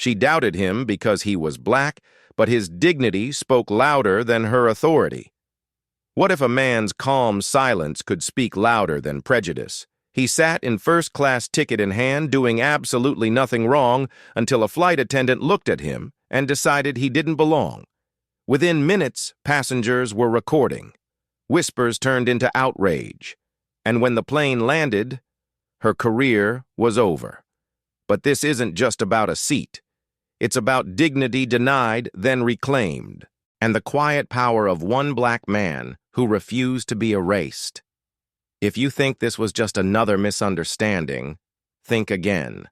She doubted him because he was black, but his dignity spoke louder than her authority. What if a man's calm silence could speak louder than prejudice? He sat in first-class ticket in hand, doing absolutely nothing wrong, until a flight attendant looked at him and decided he didn't belong. Within minutes, passengers were recording. Whispers turned into outrage. And when the plane landed, her career was over. But this isn't just about a seat. It's about dignity denied, then reclaimed, and the quiet power of one black man who refused to be erased. If you think this was just another misunderstanding, think again.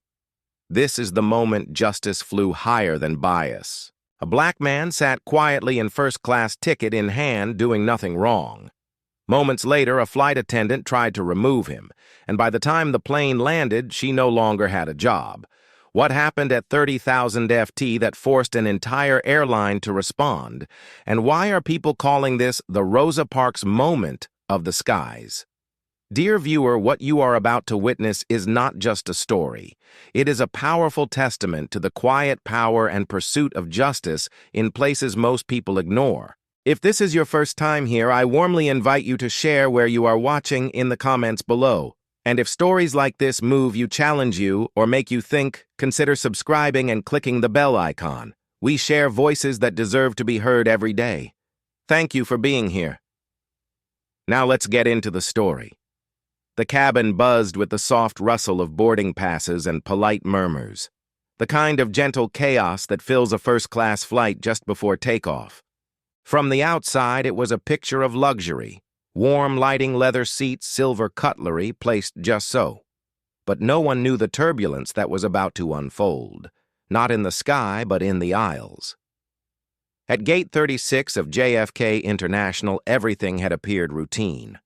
This is the moment justice flew higher than bias. A black man sat quietly in first-class ticket in hand, doing nothing wrong. Moments later, a flight attendant tried to remove him, and by the time the plane landed, she no longer had a job. What happened at 30,000 FT that forced an entire airline to respond? And why are people calling this the Rosa Parks moment of the skies? Dear viewer, what you are about to witness is not just a story. It is a powerful testament to the quiet power and pursuit of justice in places most people ignore. If this is your first time here, I warmly invite you to share where you are watching in the comments below. And if stories like this move you, challenge you, or make you think, consider subscribing and clicking the bell icon. We share voices that deserve to be heard every day. Thank you for being here. Now let's get into the story. The cabin buzzed with the soft rustle of boarding passes and polite murmurs, the kind of gentle chaos that fills a first-class flight just before takeoff. From the outside, it was a picture of luxury. Warm lighting, leather seats, silver cutlery placed just so. But no one knew the turbulence that was about to unfold, not in the sky, but in the aisles. At Gate 36 of JFK International, everything had appeared routine.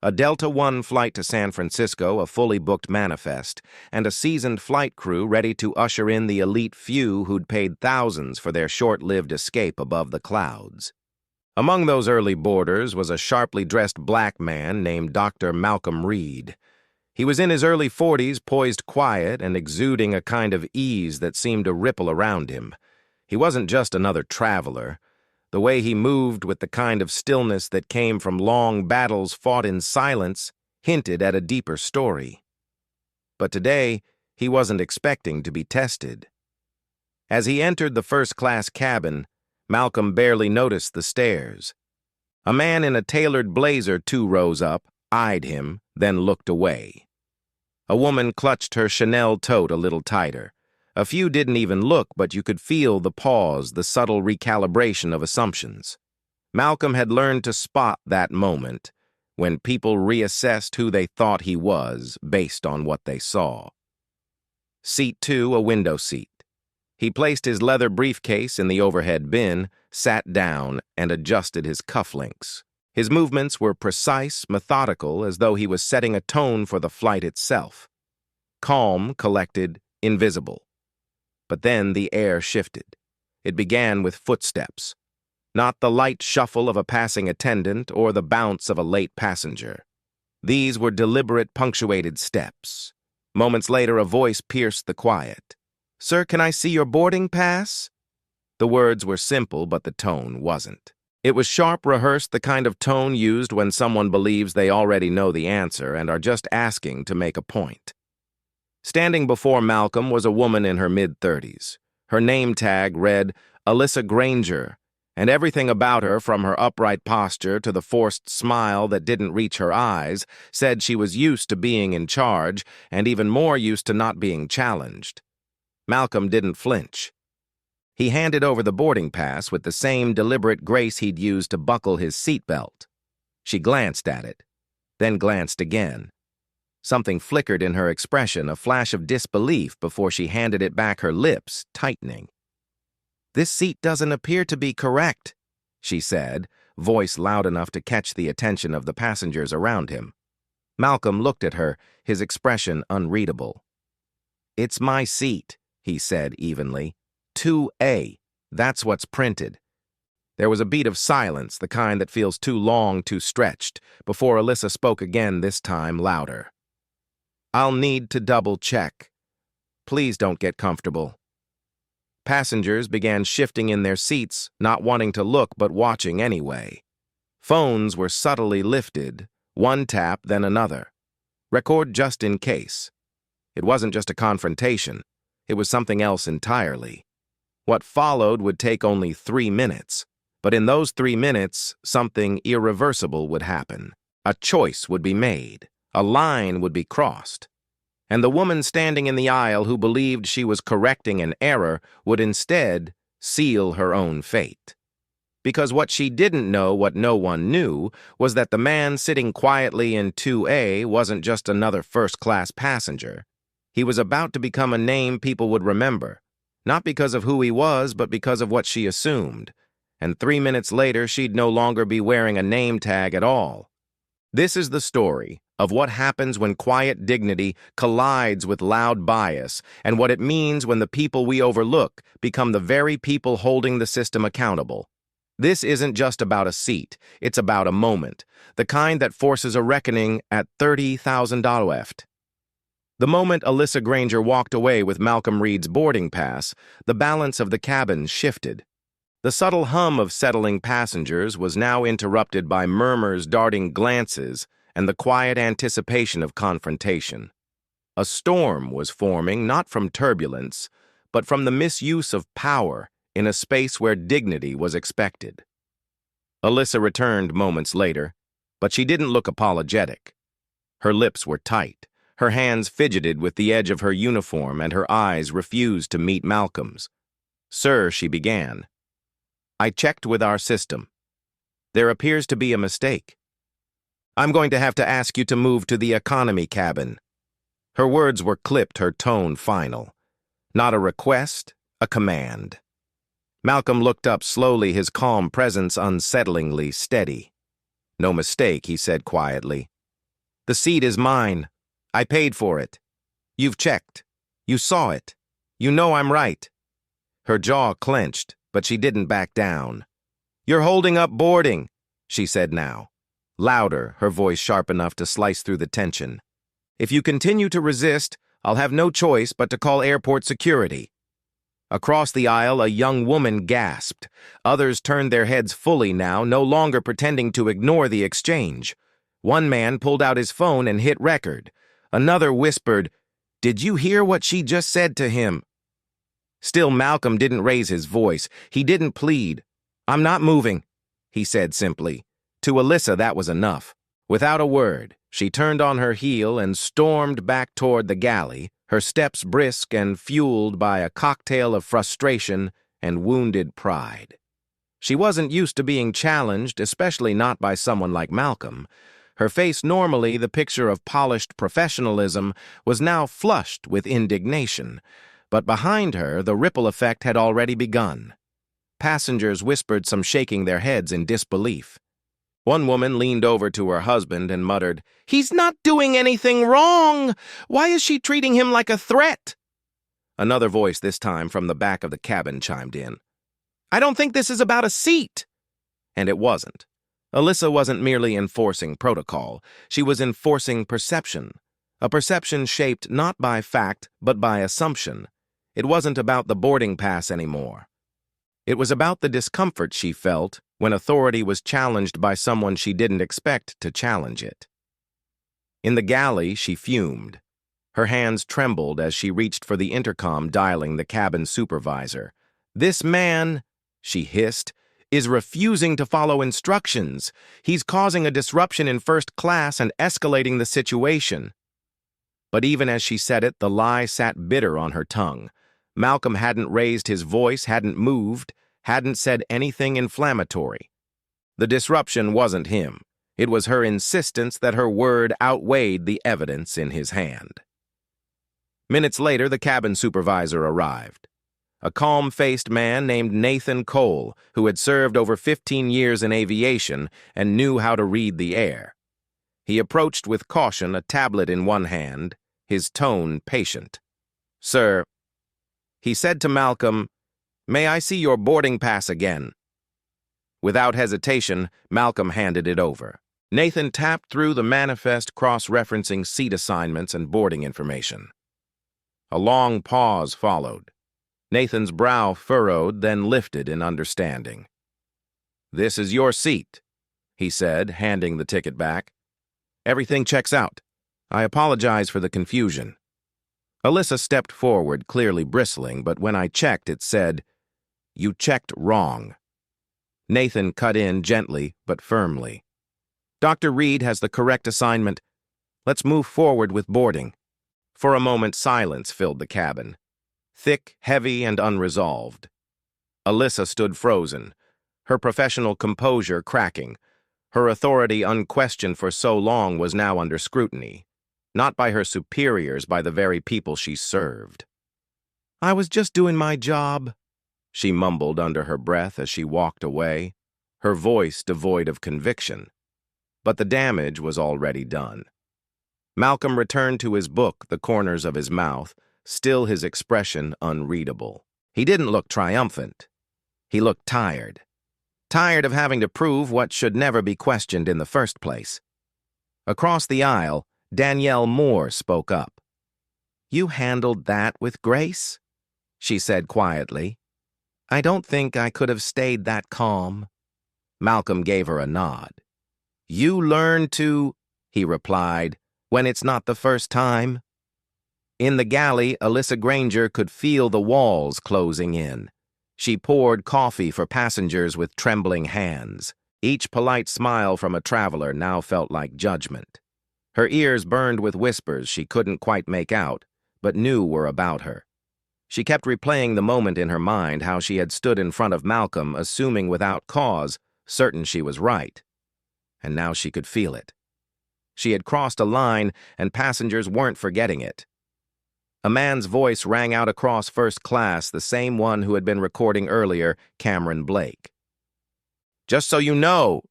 A Delta One flight to San Francisco, a fully booked manifest, and a seasoned flight crew ready to usher in the elite few who'd paid thousands for their short-lived escape above the clouds. Among those early boarders was a sharply dressed black man named Dr. Malcolm Reed. He was in his early 40s, poised quiet and exuding a kind of ease that seemed to ripple around him. He wasn't just another traveler. The way he moved with the kind of stillness that came from long battles fought in silence hinted at a deeper story. But today, he wasn't expecting to be tested. As he entered the first-class cabin, Malcolm barely noticed the stares. A man in a tailored blazer 2 rows up, eyed him, then looked away. A woman clutched her Chanel tote a little tighter. A few didn't even look, but you could feel the pause, the subtle recalibration of assumptions. Malcolm had learned to spot that moment, when people reassessed who they thought he was based on what they saw. Seat 2, a window seat. He placed his leather briefcase in the overhead bin, sat down, and adjusted his cufflinks. His movements were precise, methodical, as though he was setting a tone for the flight itself. Calm, collected, invisible. But then the air shifted. It began with footsteps. Not the light shuffle of a passing attendant or the bounce of a late passenger. These were deliberate, punctuated steps. Moments later, a voice pierced the quiet. "Sir, can I see your boarding pass?" The words were simple, but the tone wasn't. It was sharp, rehearsed, the kind of tone used when someone believes they already know the answer and are just asking to make a point. Standing before Malcolm was a woman in her mid-30s. Her name tag read Alyssa Granger, and everything about her, from her upright posture to the forced smile that didn't reach her eyes, said she was used to being in charge and even more used to not being challenged. Malcolm didn't flinch. He handed over the boarding pass with the same deliberate grace he'd used to buckle his seatbelt. She glanced at it, then glanced again. Something flickered in her expression, a flash of disbelief before she handed it back, her lips tightening. "This seat doesn't appear to be correct," she said, voice loud enough to catch the attention of the passengers around him. Malcolm looked at her, his expression unreadable. "It's my seat," he said evenly. 2A. That's what's printed. There was a beat of silence, the kind that feels too long, too stretched, before Alyssa spoke again, this time louder. "I'll need to double-check. Please don't get comfortable." Passengers began shifting in their seats, not wanting to look but watching anyway. Phones were subtly lifted, one tap then another. Record just in case. It wasn't just a confrontation. It was something else entirely. What followed would take only 3 minutes. But in those 3 minutes, something irreversible would happen. A choice would be made. A line would be crossed. And the woman standing in the aisle who believed she was correcting an error would instead seal her own fate. Because what she didn't know, what no one knew, was that the man sitting quietly in 2A wasn't just another first-class passenger. He was about to become a name people would remember, not because of who he was, but because of what she assumed. And 3 minutes later, she'd no longer be wearing a name tag at all. This is the story of what happens when quiet dignity collides with loud bias, and what it means when the people we overlook become the very people holding the system accountable. This isn't just about a seat, it's about a moment, the kind that forces a reckoning at $30,000 left. The moment Alyssa Granger walked away with Malcolm Reed's boarding pass, the balance of the cabin shifted. The subtle hum of settling passengers was now interrupted by murmurs, darting glances, and the quiet anticipation of confrontation. A storm was forming not from turbulence, but from the misuse of power in a space where dignity was expected. Alyssa returned moments later, but she didn't look apologetic. Her lips were tight, her hands fidgeted with the edge of her uniform, and her eyes refused to meet Malcolm's. "Sir," she began, "I checked with our system. There appears to be a mistake. I'm going to have to ask you to move to the economy cabin." Her words were clipped, her tone final. Not a request, a command. Malcolm looked up slowly, his calm presence unsettlingly steady. "No mistake," he said quietly. "The seat is mine. I paid for it. You've checked. You saw it. You know I'm right." Her jaw clenched, but she didn't back down. "You're holding up boarding," she said now. Louder, her voice sharp enough to slice through the tension. "If you continue to resist, I'll have no choice but to call airport security." Across the aisle, a young woman gasped. Others turned their heads fully now, no longer pretending to ignore the exchange. One man pulled out his phone and hit record. Another whispered, "Did you hear what she just said to him?" Still, Malcolm didn't raise his voice. He didn't plead. "I'm not moving," he said simply. To Alyssa, that was enough. Without a word, she turned on her heel and stormed back toward the galley, her steps brisk and fueled by a cocktail of frustration and wounded pride. She wasn't used to being challenged, especially not by someone like Malcolm. Her face, normally the picture of polished professionalism, was now flushed with indignation. But behind her, the ripple effect had already begun. Passengers whispered, some shaking their heads in disbelief. One woman leaned over to her husband and muttered, "He's not doing anything wrong! Why is she treating him like a threat?" Another voice, this time from the back of the cabin, chimed in. "I don't think this is about a seat." And it wasn't. Alyssa wasn't merely enforcing protocol. She was enforcing perception. A perception shaped not by fact, but by assumption. It wasn't about the boarding pass anymore. It was about the discomfort she felt when authority was challenged by someone she didn't expect to challenge it. In the galley, she fumed. Her hands trembled as she reached for the intercom, dialing the cabin supervisor. "This man," she hissed, "is refusing to follow instructions. He's causing a disruption in first class and escalating the situation." But even as she said it, the lie sat bitter on her tongue. Malcolm hadn't raised his voice, hadn't moved, hadn't said anything inflammatory. The disruption wasn't him. It was her insistence that her word outweighed the evidence in his hand. Minutes later, the cabin supervisor arrived. A calm-faced man named Nathan Cole, who had served over 15 years in aviation and knew how to read the air. He approached with caution, a tablet in one hand, his tone patient. "Sir," he said to Malcolm, "may I see your boarding pass again?" Without hesitation, Malcolm handed it over. Nathan tapped through the manifest, cross-referencing seat assignments and boarding information. A long pause followed. Nathan's brow furrowed, then lifted in understanding. "This is your seat," he said, handing the ticket back. "Everything checks out. I apologize for the confusion." Alyssa stepped forward, clearly bristling, but when I checked, it said, "You checked wrong." Nathan cut in gently but firmly. "Dr. Reed has the correct assignment. Let's move forward with boarding." For a moment, silence filled the cabin. Thick, heavy, and unresolved. Alyssa stood frozen, her professional composure cracking. Her authority, unquestioned for so long, was now under scrutiny. Not by her superiors, by the very people she served. "I was just doing my job," she mumbled under her breath as she walked away, her voice devoid of conviction. But the damage was already done. Malcolm returned to his book, the corners of his mouth, still his expression unreadable. He didn't look triumphant. He looked tired. Tired of having to prove what should never be questioned in the first place. Across the aisle, Danielle Moore spoke up. "You handled that with grace," she said quietly. "I don't think I could have stayed that calm." Malcolm gave her a nod. "You learn to," he replied, "when it's not the first time." In the galley, Alyssa Granger could feel the walls closing in. She poured coffee for passengers with trembling hands. Each polite smile from a traveler now felt like judgment. Her ears burned with whispers she couldn't quite make out, but knew were about her. She kept replaying the moment in her mind, how she had stood in front of Malcolm, assuming without cause, certain she was right. And now she could feel it. She had crossed a line, and passengers weren't forgetting it. A man's voice rang out across first class, the same one who had been recording earlier, Cameron Blake. "Just so you know,"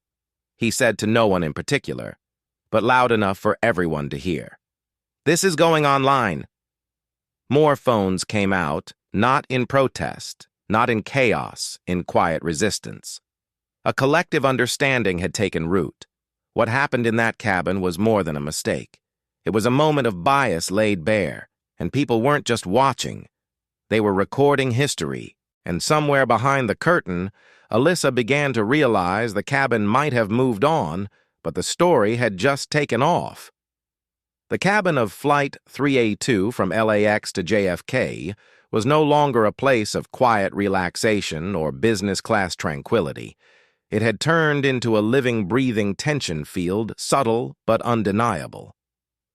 he said to no one in particular, but loud enough for everyone to hear. "This is going online." More phones came out, not in protest, not in chaos, in quiet resistance. A collective understanding had taken root. What happened in that cabin was more than a mistake. It was a moment of bias laid bare, and people weren't just watching. They were recording history, and somewhere behind the curtain, Alyssa began to realize the cabin might have moved on, but the story had just taken off. The cabin of Flight 3A2 from LAX to JFK was no longer a place of quiet relaxation or business-class tranquility. It had turned into a living, breathing tension field, subtle but undeniable.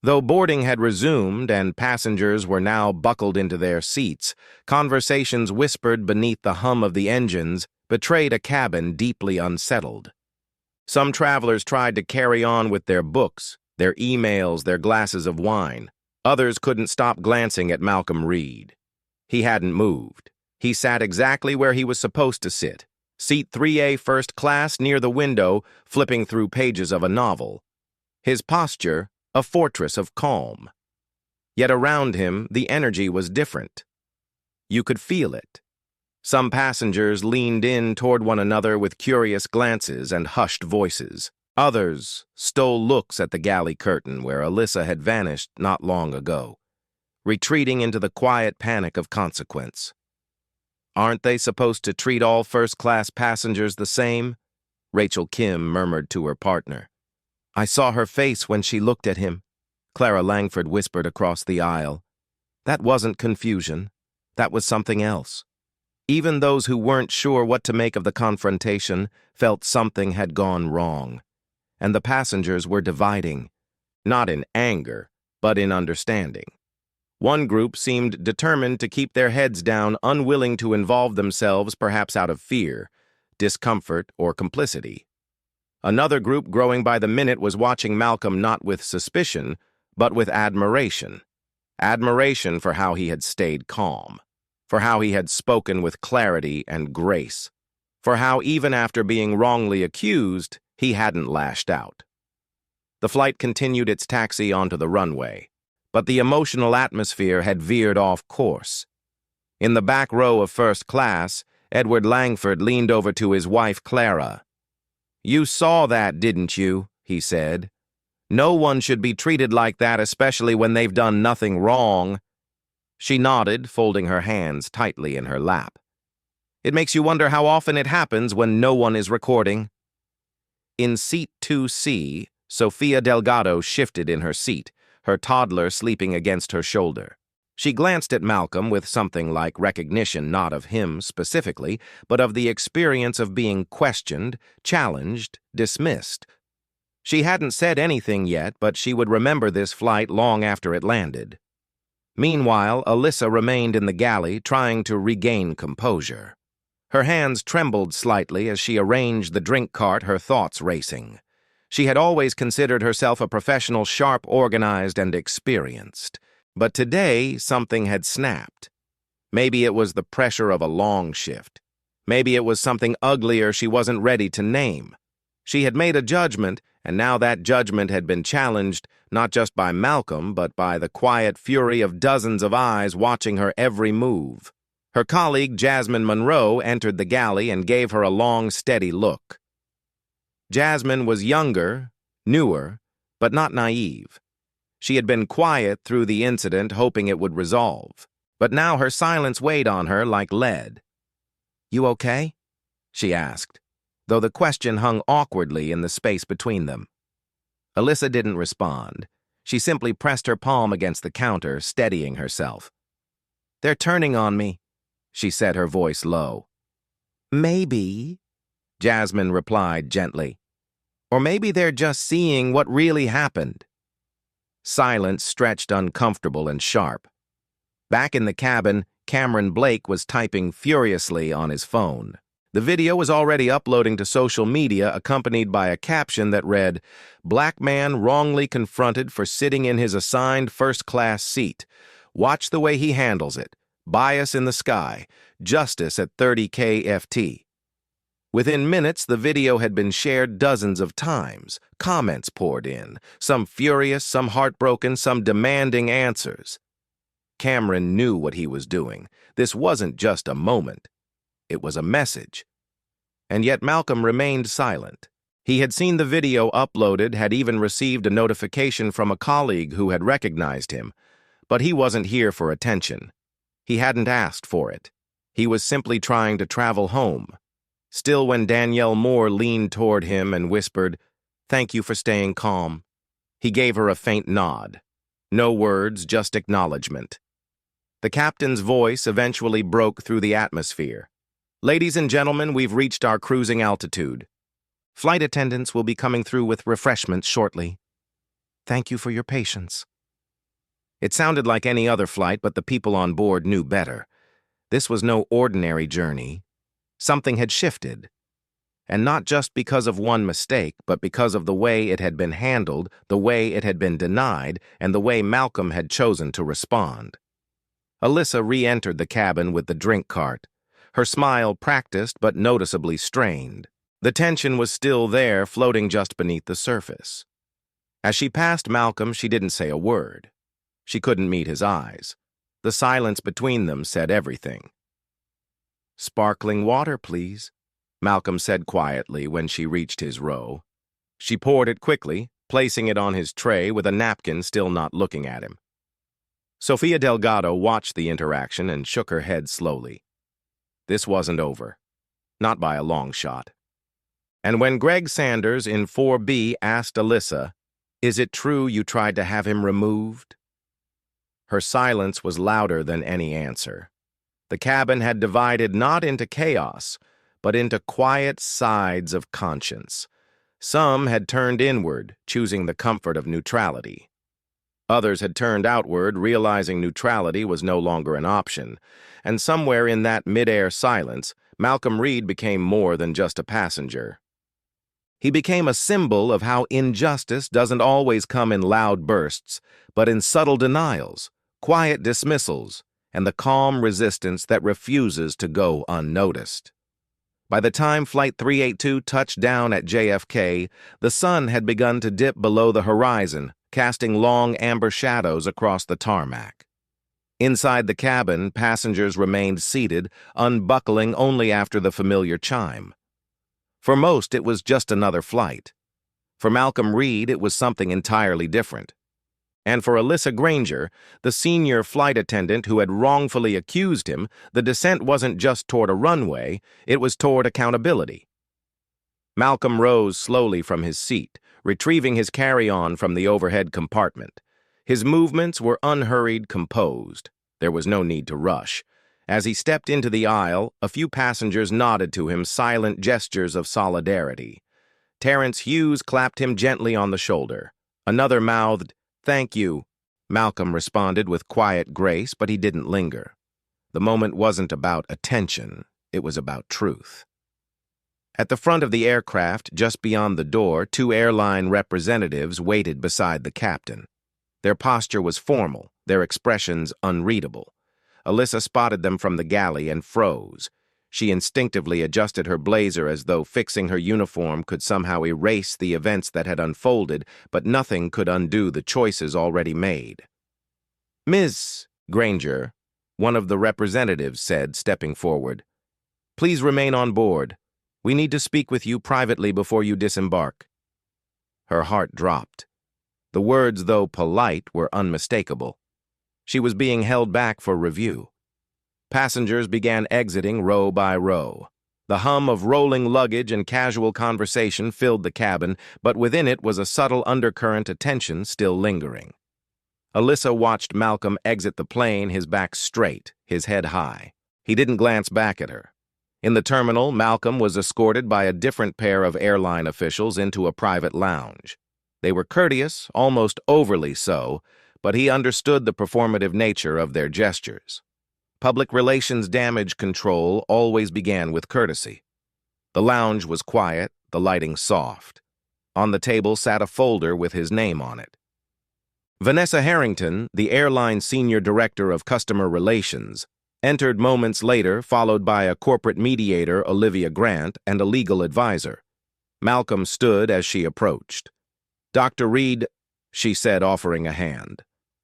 Though boarding had resumed and passengers were now buckled into their seats, conversations whispered beneath the hum of the engines betrayed a cabin deeply unsettled. Some travelers tried to carry on with their books, their emails, their glasses of wine. Others couldn't stop glancing at Malcolm Reed. He hadn't moved. He sat exactly where he was supposed to sit, seat 3A first class near the window, flipping through pages of a novel. His posture, a fortress of calm. Yet around him, the energy was different. You could feel it. Some passengers leaned in toward one another with curious glances and hushed voices. Others stole looks at the galley curtain where Alyssa had vanished not long ago, retreating into the quiet panic of consequence. "Aren't they supposed to treat all first-class passengers the same?" Rachel Kim murmured to her partner. "I saw her face when she looked at him," Clara Langford whispered across the aisle. That wasn't confusion. That was something else. Even those who weren't sure what to make of the confrontation felt something had gone wrong. And the passengers were dividing, not in anger, but in understanding. One group seemed determined to keep their heads down, unwilling to involve themselves, perhaps out of fear, discomfort, or complicity. Another group, growing by the minute, was watching Malcolm not with suspicion, but with admiration. Admiration for how he had stayed calm, for how he had spoken with clarity and grace, for how, even after being wrongly accused, he hadn't lashed out. The flight continued its taxi onto the runway, but the emotional atmosphere had veered off course. In the back row of first class, Edward Langford leaned over to his wife, Clara. "You saw that, didn't you?" he said. "No one should be treated like that, especially when they've done nothing wrong." She nodded, folding her hands tightly in her lap. It makes you wonder how often it happens when no one is recording. In seat 2C, Sofia Delgado shifted in her seat, her toddler sleeping against her shoulder. She glanced at Malcolm with something like recognition not of him specifically, but of the experience of being questioned, challenged, dismissed. She hadn't said anything yet, but she would remember this flight long after it landed. Meanwhile, Alyssa remained in the galley, trying to regain composure. Her hands trembled slightly as she arranged the drink cart, her thoughts racing. She had always considered herself a professional, sharp, organized, and experienced. But today, something had snapped. Maybe it was the pressure of a long shift. Maybe it was something uglier she wasn't ready to name. She had made a judgment, and now that judgment had been challenged, not just by Malcolm, but by the quiet fury of dozens of eyes watching her every move. Her colleague, Jasmine Monroe, entered the galley and gave her a long, steady look. Jasmine was younger, newer, but not naive. She had been quiet through the incident, hoping it would resolve. But now her silence weighed on her like lead. "You okay?" she asked, though the question hung awkwardly in the space between them. Alyssa didn't respond. She simply pressed her palm against the counter, steadying herself. "They're turning on me," she said, her voice low. "Maybe," Jasmine replied gently. "Or maybe they're just seeing what really happened." Silence stretched uncomfortable and sharp. Back in the cabin, Cameron Blake was typing furiously on his phone. The video was already uploading to social media, accompanied by a caption that read, "Black man wrongly confronted for sitting in his assigned first-class seat. Watch the way he handles it. Bias in the sky. Justice at 30 KFT." Within minutes, the video had been shared dozens of times. Comments poured in, some furious, some heartbroken, some demanding answers. Cameron knew what he was doing. This wasn't just a moment. It was a message. And yet Malcolm remained silent. He had seen the video uploaded, had even received a notification from a colleague who had recognized him. But he wasn't here for attention. He hadn't asked for it. He was simply trying to travel home. Still, when Danielle Moore leaned toward him and whispered, "Thank you for staying calm," he gave her a faint nod. No words, just acknowledgement. The captain's voice eventually broke through the atmosphere. "Ladies and gentlemen, we've reached our cruising altitude. Flight attendants will be coming through with refreshments shortly. Thank you for your patience." It sounded like any other flight, but the people on board knew better. This was no ordinary journey. Something had shifted. And not just because of one mistake, but because of the way it had been handled, the way it had been denied, and the way Malcolm had chosen to respond. Alyssa re-entered the cabin with the drink cart, her smile practiced but noticeably strained. The tension was still there, floating just beneath the surface. As she passed Malcolm, she didn't say a word. She couldn't meet his eyes. The silence between them said everything. "Sparkling water, please," Malcolm said quietly when she reached his row. She poured it quickly, placing it on his tray with a napkin still not looking at him. Sofia Delgado watched the interaction and shook her head slowly. This wasn't over. Not by a long shot. And when Greg Sanders in 4B asked Alyssa, "Is it true you tried to have him removed?" her silence was louder than any answer. The cabin had divided not into chaos, but into quiet sides of conscience. Some had turned inward, choosing the comfort of neutrality. Others had turned outward, realizing neutrality was no longer an option. And somewhere in that mid-air silence, Malcolm Reed became more than just a passenger. He became a symbol of how injustice doesn't always come in loud bursts, but in subtle denials, quiet dismissals, and the calm resistance that refuses to go unnoticed. By the time Flight 382 touched down at JFK, the sun had begun to dip below the horizon, casting long amber shadows across the tarmac. Inside the cabin, passengers remained seated, unbuckling only after the familiar chime. For most, it was just another flight. For Malcolm Reed, it was something entirely different. And for Alyssa Granger, the senior flight attendant who had wrongfully accused him, the descent wasn't just toward a runway, it was toward accountability. Malcolm rose slowly from his seat, retrieving his carry-on from the overhead compartment. His movements were unhurried, composed. There was no need to rush. As he stepped into the aisle, a few passengers nodded to him silent gestures of solidarity. Terrence Hughes clapped him gently on the shoulder. Another mouthed, "Thank you." Malcolm responded with quiet grace, but he didn't linger. The moment wasn't about attention, it was about truth. At the front of the aircraft, just beyond the door, two airline representatives waited beside the captain. Their posture was formal, their expressions unreadable. Alyssa spotted them from the galley and froze. She instinctively adjusted her blazer as though fixing her uniform could somehow erase the events that had unfolded, but nothing could undo the choices already made. "Ms. Granger," one of the representatives said, stepping forward, "please remain on board. We need to speak with you privately before you disembark." Her heart dropped. The words, though polite, were unmistakable. She was being held back for review. Passengers began exiting row by row. The hum of rolling luggage and casual conversation filled the cabin, but within it was a subtle undercurrent of tension still lingering. Alyssa watched Malcolm exit the plane, his back straight, his head high. He didn't glance back at her. In the terminal, Malcolm was escorted by a different pair of airline officials into a private lounge. They were courteous, almost overly so, but he understood the performative nature of their gestures. Public relations damage control always began with courtesy. The lounge was quiet, the lighting soft. On the table sat a folder with his name on it. Vanessa Harrington, the airline senior director of customer relations, entered moments later, followed by a corporate mediator, Olivia Grant, and a legal advisor. Malcolm stood as she approached. "Dr. Reed," she said, offering a hand,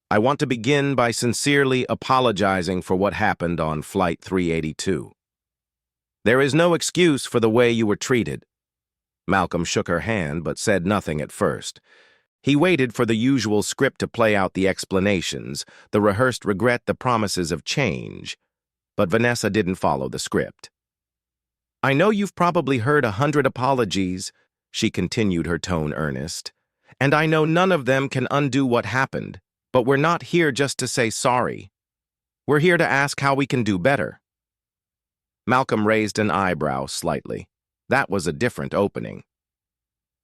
"I want to begin by sincerely apologizing for what happened on Flight 382. There is no excuse for the way you were treated." Malcolm shook her hand but said nothing at first. He waited for the usual script to play out the explanations, the rehearsed regret, the promises of change. But Vanessa didn't follow the script. "I know you've probably heard 100 apologies," she continued, her tone earnest, "and I know none of them can undo what happened. But we're not here just to say sorry. We're here to ask how we can do better." Malcolm raised an eyebrow slightly. That was a different opening.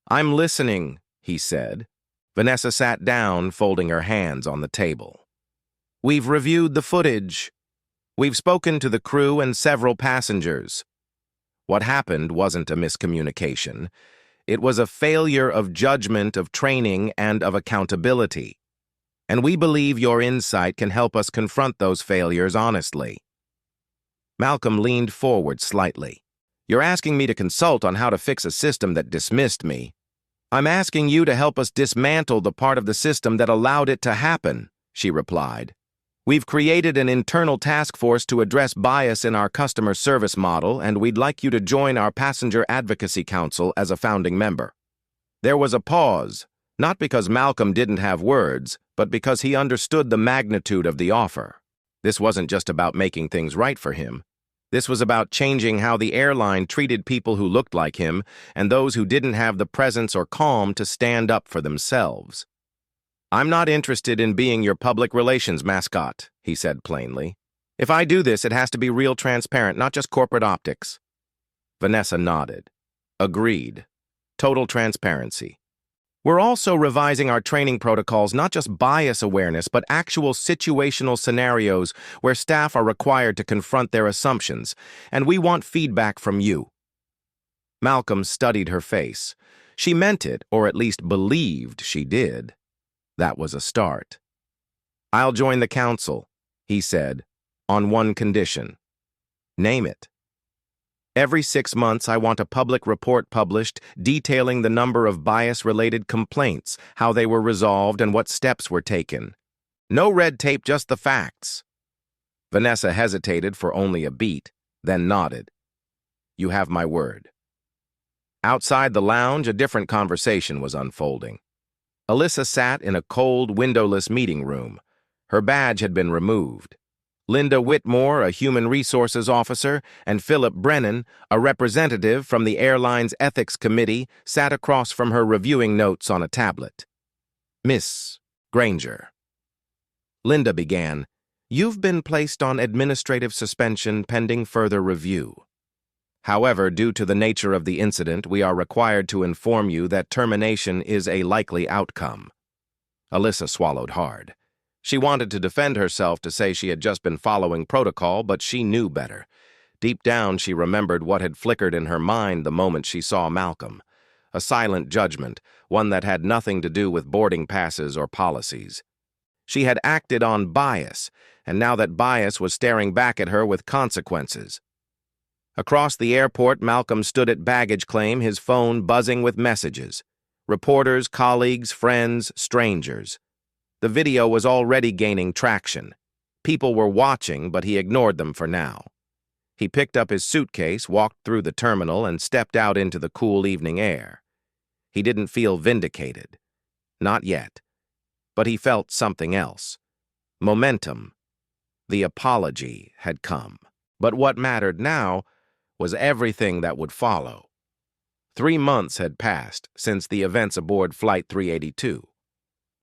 "I'm listening," he said. Vanessa sat down, folding her hands on the table. "We've reviewed the footage. We've spoken to the crew and several passengers. What happened wasn't a miscommunication. It was a failure of judgment, of training, and of accountability. And we believe your insight can help us confront those failures honestly." Malcolm leaned forward slightly. "You're asking me to consult on how to fix a system that dismissed me. I'm asking you to help us dismantle the part of the system that allowed it to happen," she replied. "We've created an internal task force to address bias in our customer service model, and we'd like you to join our Passenger Advocacy Council as a founding member." There was a pause, not because Malcolm didn't have words, but because he understood the magnitude of the offer. This wasn't just about making things right for him. This was about changing how the airline treated people who looked like him and those who didn't have the presence or calm to stand up for themselves. "I'm not interested in being your public relations mascot," he said plainly. "If I do this, it has to be real transparent, not just corporate optics." Vanessa nodded. "Agreed. Total transparency. We're also revising our training protocols, not just bias awareness, but actual situational scenarios where staff are required to confront their assumptions, and we want feedback from you." Malcolm studied her face. She meant it, or at least believed she did. That was a start. "I'll join the council," he said, "on one condition." "Name it." "Every 6 months, I want a public report published detailing the number of bias-related complaints, how they were resolved, and what steps were taken. No red tape, just the facts." Vanessa hesitated for only a beat, then nodded. "You have my word." Outside the lounge, a different conversation was unfolding. Alyssa sat in a cold, windowless meeting room. Her badge had been removed. Linda Whitmore, a human resources officer, and Philip Brennan, a representative from the airline's ethics committee, sat across from her reviewing notes on a tablet. "Miss Granger," Linda began, "you've been placed on administrative suspension pending further review. However, due to the nature of the incident, we are required to inform you that termination is a likely outcome." Alyssa swallowed hard. She wanted to defend herself to say she had just been following protocol, but she knew better. Deep down, she remembered what had flickered in her mind the moment she saw Malcolm. A silent judgment, one that had nothing to do with boarding passes or policies. She had acted on bias, and now that bias was staring back at her with consequences. Across the airport, Malcolm stood at baggage claim, his phone buzzing with messages. Reporters, colleagues, friends, strangers. The video was already gaining traction. People were watching, but he ignored them for now. He picked up his suitcase, walked through the terminal, and stepped out into the cool evening air. He didn't feel vindicated. Not yet. But he felt something else. Momentum. The apology had come. But what mattered now was everything that would follow. 3 months had passed since the events aboard Flight 382.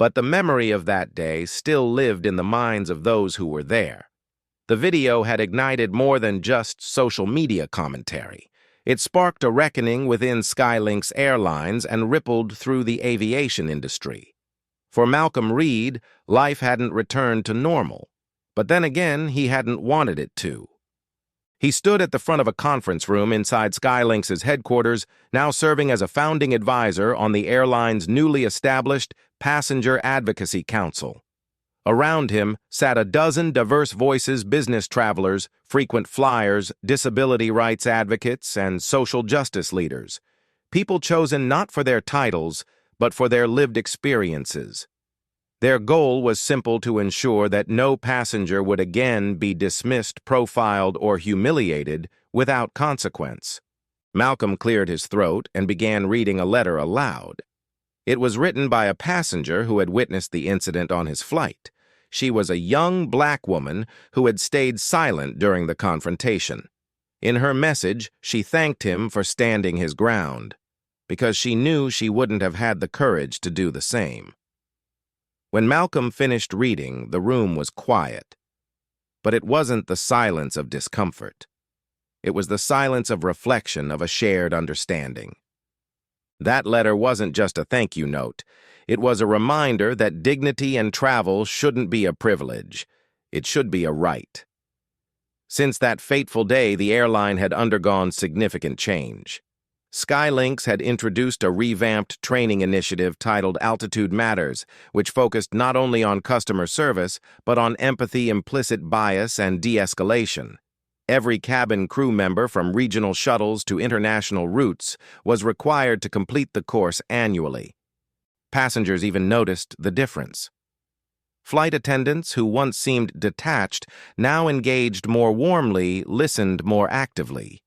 But the memory of that day still lived in the minds of those who were there. The video had ignited more than just social media commentary. It sparked a reckoning within Skylinks Airlines and rippled through the aviation industry. For Malcolm Reed, life hadn't returned to normal. But then again, he hadn't wanted it to. He stood at the front of a conference room inside Skylinks' headquarters, now serving as a founding advisor on the airline's newly established Passenger Advocacy Council. Around him sat a dozen diverse voices, business travelers, frequent flyers, disability rights advocates, and social justice leaders. People chosen not for their titles, but for their lived experiences. Their goal was simple: to ensure that no passenger would again be dismissed, profiled, or humiliated without consequence. Malcolm cleared his throat and began reading a letter aloud. It was written by a passenger who had witnessed the incident on his flight. She was a young black woman who had stayed silent during the confrontation. In her message, she thanked him for standing his ground, because she knew she wouldn't have had the courage to do the same. When Malcolm finished reading, the room was quiet. But it wasn't the silence of discomfort. It was the silence of reflection, of a shared understanding. That letter wasn't just a thank you note. It was a reminder that dignity and travel shouldn't be a privilege. It should be a right. Since that fateful day, the airline had undergone significant change. Skylinks had introduced a revamped training initiative titled Altitude Matters, which focused not only on customer service, but on empathy, implicit bias, and de-escalation. Every cabin crew member, from regional shuttles to international routes, was required to complete the course annually. Passengers even noticed the difference. Flight attendants, who once seemed detached, now engaged more warmly, listened more actively.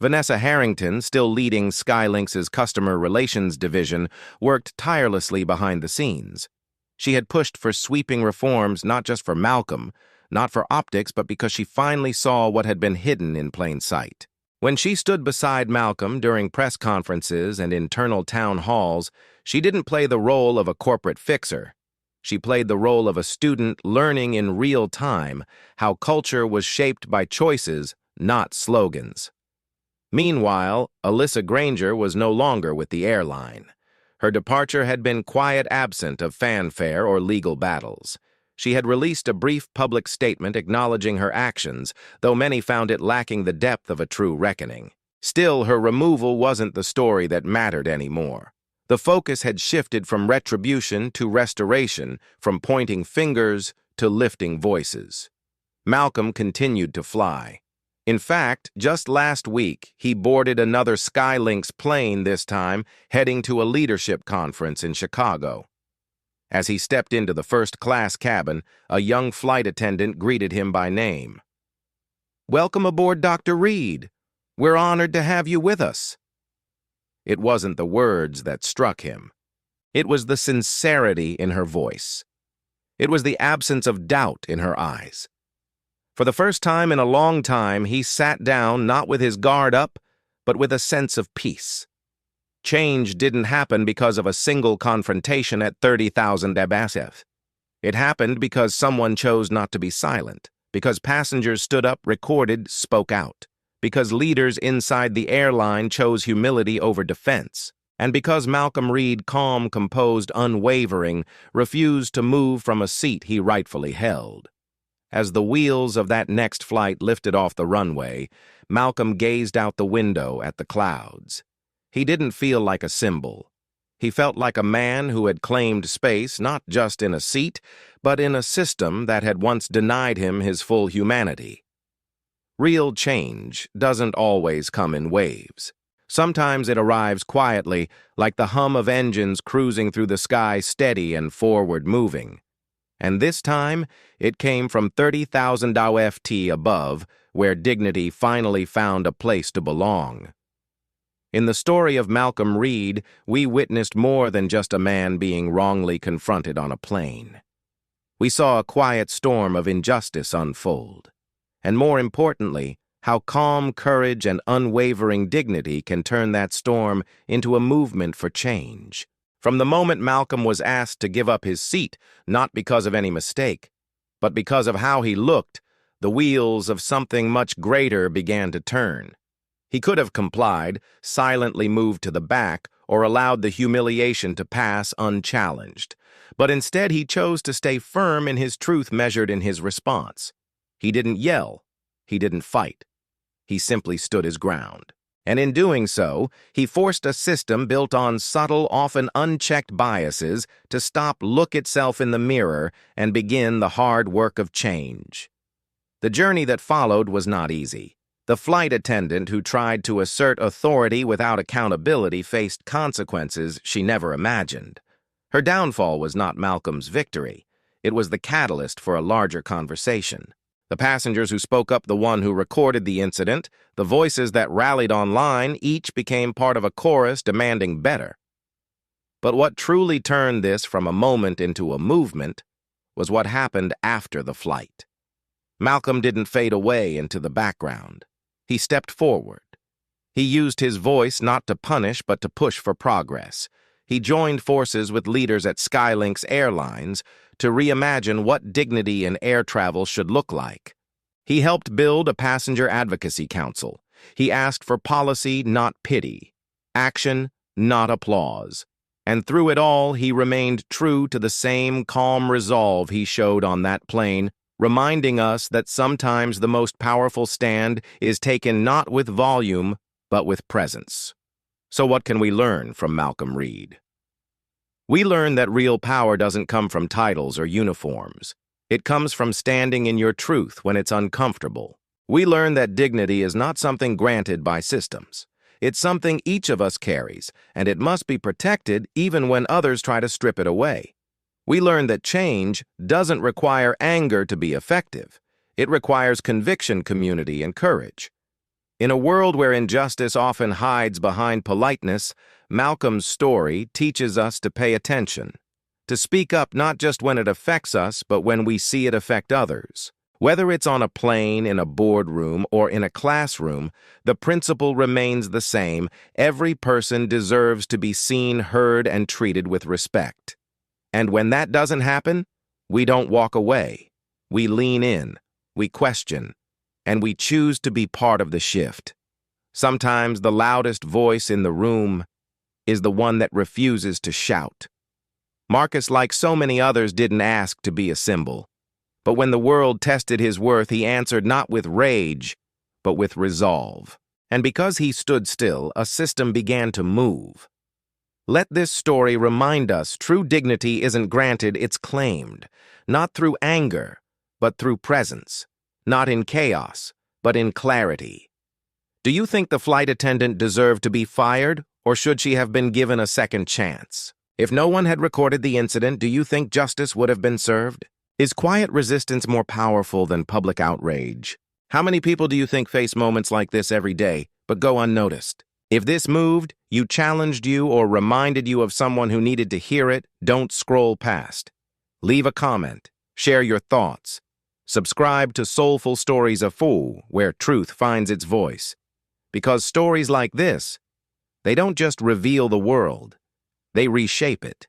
Vanessa Harrington, still leading Skylinks' customer relations division, worked tirelessly behind the scenes. She had pushed for sweeping reforms not just for Malcolm, not for optics, but because she finally saw what had been hidden in plain sight. When she stood beside Malcolm during press conferences and internal town halls, she didn't play the role of a corporate fixer. She played the role of a student learning in real time how culture was shaped by choices, not slogans. Meanwhile, Alyssa Granger was no longer with the airline. Her departure had been quiet, absent of fanfare or legal battles. She had released a brief public statement acknowledging her actions, though many found it lacking the depth of a true reckoning. Still, her removal wasn't the story that mattered anymore. The focus had shifted from retribution to restoration, from pointing fingers to lifting voices. Malcolm continued to fly. In fact, just last week, he boarded another Skylinks plane, this time heading to a leadership conference in Chicago. As he stepped into the first-class cabin, a young flight attendant greeted him by name. "Welcome aboard, Dr. Reed. We're honored to have you with us." It wasn't the words that struck him. It was the sincerity in her voice. It was the absence of doubt in her eyes. For the first time in a long time, he sat down not with his guard up, but with a sense of peace. Change didn't happen because of a single confrontation at 30,000 Abasev. It happened because someone chose not to be silent, because passengers stood up, recorded, spoke out, because leaders inside the airline chose humility over defense, and because Malcolm Reed, calm, composed, unwavering, refused to move from a seat he rightfully held. As the wheels of that next flight lifted off the runway, Malcolm gazed out the window at the clouds. He didn't feel like a symbol. He felt like a man who had claimed space not just in a seat, but in a system that had once denied him his full humanity. Real change doesn't always come in waves. Sometimes it arrives quietly, like the hum of engines cruising through the sky, steady and forward-moving. And this time, it came from 30,000 ft above, where dignity finally found a place to belong. In the story of Malcolm Reed, we witnessed more than just a man being wrongly confronted on a plane. We saw a quiet storm of injustice unfold, and more importantly, how calm courage and unwavering dignity can turn that storm into a movement for change. From the moment Malcolm was asked to give up his seat, not because of any mistake, but because of how he looked, the wheels of something much greater began to turn. He could have complied, silently moved to the back, or allowed the humiliation to pass unchallenged. But instead he chose to stay firm in his truth measured in his response. He didn't yell. He didn't fight. He simply stood his ground. And in doing so, he forced a system built on subtle, often unchecked biases to stop, look itself in the mirror, and begin the hard work of change. The journey that followed was not easy. The flight attendant who tried to assert authority without accountability faced consequences she never imagined. Her downfall was not Malcolm's victory. It was the catalyst for a larger conversation. The passengers who spoke up, the one who recorded the incident, the voices that rallied online, each became part of a chorus demanding better. But what truly turned this from a moment into a movement was what happened after the flight. Malcolm didn't fade away into the background. He stepped forward. He used his voice not to punish but to push for progress. He joined forces with leaders at Skylinks Airlines to reimagine what dignity in air travel should look like. He helped build a passenger advocacy council. He asked for policy, not pity, action, not applause. And through it all, he remained true to the same calm resolve he showed on that plane, reminding us that sometimes the most powerful stand is taken not with volume, but with presence. So what can we learn from Malcolm Reed? We learn that real power doesn't come from titles or uniforms. It comes from standing in your truth when it's uncomfortable. We learn that dignity is not something granted by systems. It's something each of us carries, and it must be protected even when others try to strip it away. We learn that change doesn't require anger to be effective. It requires conviction, community, and courage. In a world where injustice often hides behind politeness, Malcolm's story teaches us to pay attention, to speak up not just when it affects us, but when we see it affect others. Whether it's on a plane, in a boardroom, or in a classroom, the principle remains the same. Every person deserves to be seen, heard, and treated with respect. And when that doesn't happen, we don't walk away. We lean in, we question, and we choose to be part of the shift. Sometimes the loudest voice in the room is the one that refuses to shout. Marcus, like so many others, didn't ask to be a symbol. But when the world tested his worth, he answered not with rage, but with resolve. And because he stood still, a system began to move. Let this story remind us true dignity isn't granted, it's claimed, not through anger, but through presence, not in chaos, but in clarity. Do you think the flight attendant deserved to be fired, or should she have been given a second chance? If no one had recorded the incident, do you think justice would have been served? Is quiet resistance more powerful than public outrage? How many people do you think face moments like this every day, but go unnoticed? If this moved, you challenged you, or reminded you of someone who needed to hear it, don't scroll past. Leave a comment. Share your thoughts. Subscribe to Soulful Stories of Fu, where truth finds its voice. Because stories like this, they don't just reveal the world, they reshape it.